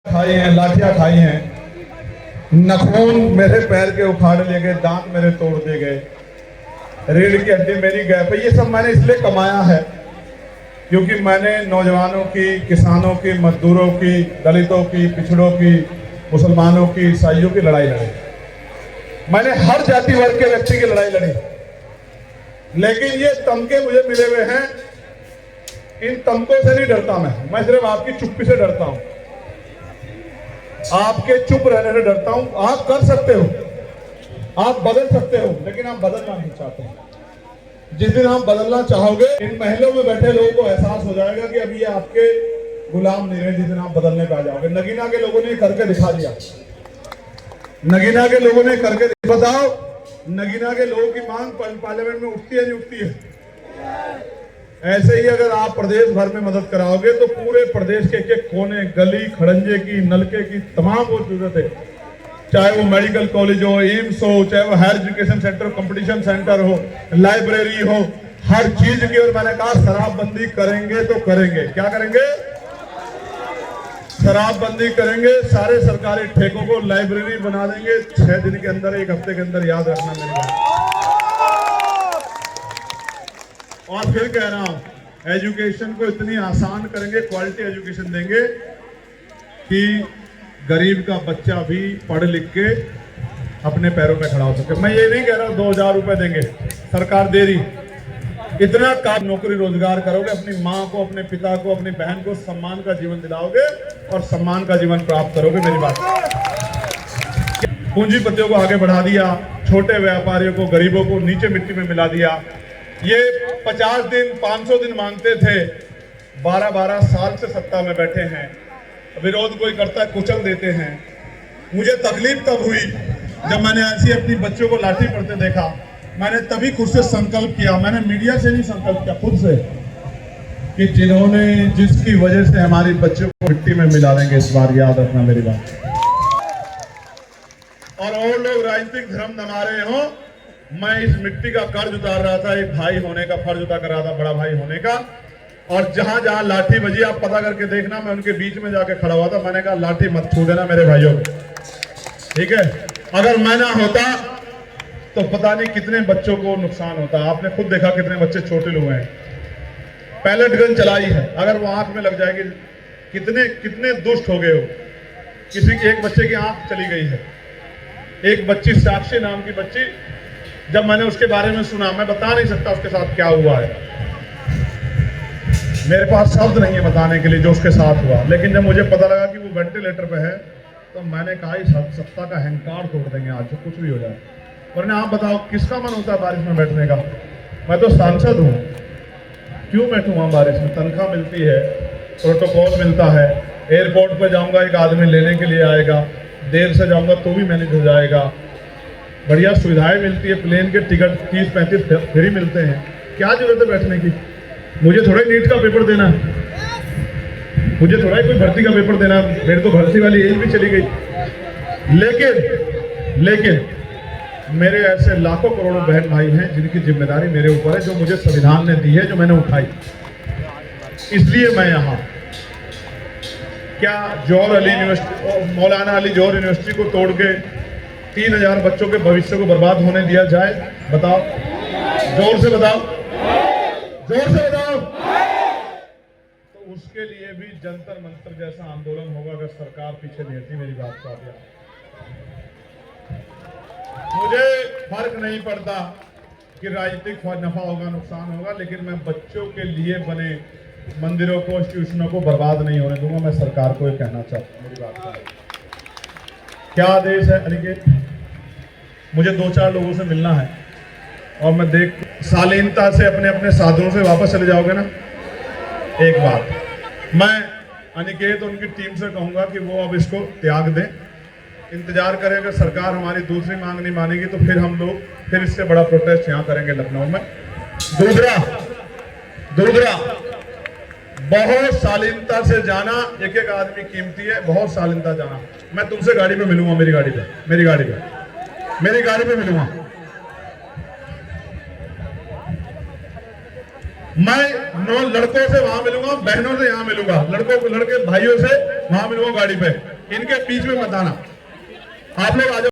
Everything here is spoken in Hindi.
खाई हैं, लाठियां खाई हैं, नखून मेरे पैर के उखाड़ लिए गए, दांत मेरे तोड़ दिए गए, रीढ़ की हड्डी मेरी गैप है। ये सब मैंने इसलिए कमाया है क्योंकि मैंने नौजवानों की, किसानों की, मजदूरों की, दलितों की, पिछड़ों की, मुसलमानों की, ईसाइयों की लड़ाई लड़ी। मैंने हर जाति वर्ग के व्यक्ति की लड़ाई लड़ी। लेकिन ये तमके मुझे मिले हुए हैं, इन तमकों से नहीं डरता मैं सिर्फ आपकी चुप्पी से डरता हूं, आपके चुप रहने से डरता हूं। आप कर सकते हो, आप बदल सकते हो, लेकिन आप बदलना नहीं चाहते। जिस दिन आप बदलना चाहोगे, इन महलों में बैठे लोगों को एहसास हो जाएगा कि अभी ये आपके गुलाम नहीं रहे। जिस दिन आप बदलने पे आ जाओगे, नगीना के लोगों ने करके दिखा दिया। नगीना के लोगों ने करके बताओ, नगीना के लोगों की मांग पार्लियामेंट में उठती है नहीं उठती है? ऐसे ही अगर आप प्रदेश भर में मदद कराओगे तो पूरे प्रदेश के एक कोने, गली खड़ंजे की, नलके की तमाम वो जरूरत है, चाहे वो मेडिकल कॉलेज हो, एम्स हो, चाहे वो higher education center, competition center हो, लाइब्रेरी हो, हर चीज की। और मैंने कहा शराबबंदी करेंगे तो करेंगे। क्या करेंगे? शराबबंदी करेंगे। सारे सरकारी ठेकों को लाइब्रेरी बना देंगे 6 दिन के अंदर, 1 हफ्ते के अंदर। याद रखना मेरी बात। और फिर कह रहा हूं, एजुकेशन को इतनी आसान करेंगे, क्वालिटी एजुकेशन देंगे कि गरीब का बच्चा भी पढ़ लिख के अपने पैरों पे खड़ा हो सके। मैं ये नहीं कह रहा 2000 रुपए देंगे, सरकार दे रही। इतना काम, नौकरी रोजगार करोगे, अपनी माँ को, अपने पिता को, अपनी बहन को सम्मान का जीवन दिलाओगे और सम्मान का जीवन प्राप्त करोगे। मेरी बात। पूंजीपतियों को आगे बढ़ा दिया, छोटे व्यापारियों को, गरीबों को नीचे मिट्टी में मिला दिया। ये 50 दिन 500 दिन मांगते थे, 12-12 साल से सत्ता में बैठे हैं। विरोध कोई करता है, कुचल देते हैं। मुझे तकलीफ तब हुई जब मैंने ऐसी अपनी बच्चों को लाठी पड़ते देखा। मैंने तभी खुद से संकल्प किया, मैंने मीडिया से नहीं संकल्प किया, खुद से, कि जिन्होंने, जिसकी वजह से हमारी बच्चों को मिट्टी में मिला देंगे इस बार। याद रखना मेरी बात। और लोग राजनीतिक धर्म थमा रहे हो, मैं इस मिट्टी का कर्ज उतार रहा था, एक भाई होने का फर्ज उतार कर रहा था, बड़ा भाई होने का। और जहां जहां लाठी बजी, आप पता करके देखना, मैं उनके बीच में जाके खड़ा हुआ था। मैंने कहा लाठी मत छू देना मेरे भाइयों, ठीक है? अगर मैं ना होता तो पता नहीं कितने बच्चों को नुकसान होता। आपने खुद देखा कितने बच्चे छोटे लोग हैं। पैलेट गन चलाई है, अगर वो आंख में लग जाएगी, कितने दुष्ट हो गए हो। किसी एक बच्चे की आंख चली गई है। एक बच्ची, साक्षी नाम की बच्ची, जब मैंने उसके बारे में सुना, मैं बता नहीं सकता उसके साथ क्या हुआ है, मेरे पास शब्द नहीं है बताने के लिए जो उसके साथ हुआ। लेकिन जब मुझे पता लगा कि वो वेंटिलेटर पे है, तो मैंने कहा इस सत्ता का अहंकार तोड़ देंगे आज, जो कुछ भी हो जाए। वरना आप बताओ किसका मन होता है बारिश में बैठने का? मैं तो सांसद हूँ, क्यों बैठूं वहां बारिश में? तनख्वाह मिलती है, प्रोटोकॉल मिलता है, एयरपोर्ट पर जाऊंगा एक आदमी लेने के लिए आएगा, देर से जाऊंगा तो भी मैनेज हो जाएगा, बढ़िया सुविधाएं मिलती है, प्लेन के टिकट 30-35 फ्री मिलते हैं। क्या जरूरत है बैठने की? मुझे थोड़ा ही नीट का पेपर देना, मुझे थोड़ा ही कोई भर्ती का पेपर देना, मेरी तो भर्ती वाली एज भी चली गई। लेकिन मेरे ऐसे लाखों करोड़ों बहन भाई हैं जिनकी जिम्मेदारी मेरे ऊपर है, जो मुझे संविधान ने दी है, जो मैंने उठाई। इसलिए मैं यहाँ, क्या जौहर अली यूनिवर्सिटी, मौलाना अली जौहर यूनिवर्सिटी को तोड़ के 3000 बच्चों के भविष्य को बर्बाद होने दिया जाए? बताओ, जोर से बताओ, जोर से बताओ। तो उसके लिए भी जंतर मंतर जैसा आंदोलन होगा अगर सरकार पीछे नहीं हटती। मेरी बात को आप, मुझे फर्क नहीं पड़ता कि राजनीतिक नफा होगा, नुकसान होगा, लेकिन मैं बच्चों के लिए बने मंदिरों को, इंस्टीट्यूशनों को बर्बाद नहीं होने दूंगा। मैं सरकार को ये कहना चाहता हूँ। मेरी बात को, क्या आदेश है अनिकेत? मुझे 2-4 लोगों से मिलना है और मैं देख, शालीनता से अपने अपने साधनों से वापस चले जाओगे ना। एक बात मैं अनिकेत और उनकी टीम से कहूंगा कि वो अब इसको त्याग दें, इंतजार करें। अगर सरकार हमारी दूसरी मांग नहीं मानेगी तो फिर हम लोग फिर इससे बड़ा प्रोटेस्ट यहाँ करेंगे लखनऊ में। दूसरा, बहुत शालीनता से जाना, एक एक आदमी कीमती है, बहुत शालीनता जाना। मैं तुमसे गाड़ी पे मिलूंगा, मेरी गाड़ी पे मिलूंगा। मैं लड़कों से वहां मिलूंगा, बहनों से यहाँ मिलूंगा, लड़के भाइयों से वहां मिलूंगा गाड़ी पे। इनके बीच में मत आना, आप लोग आ जाओ।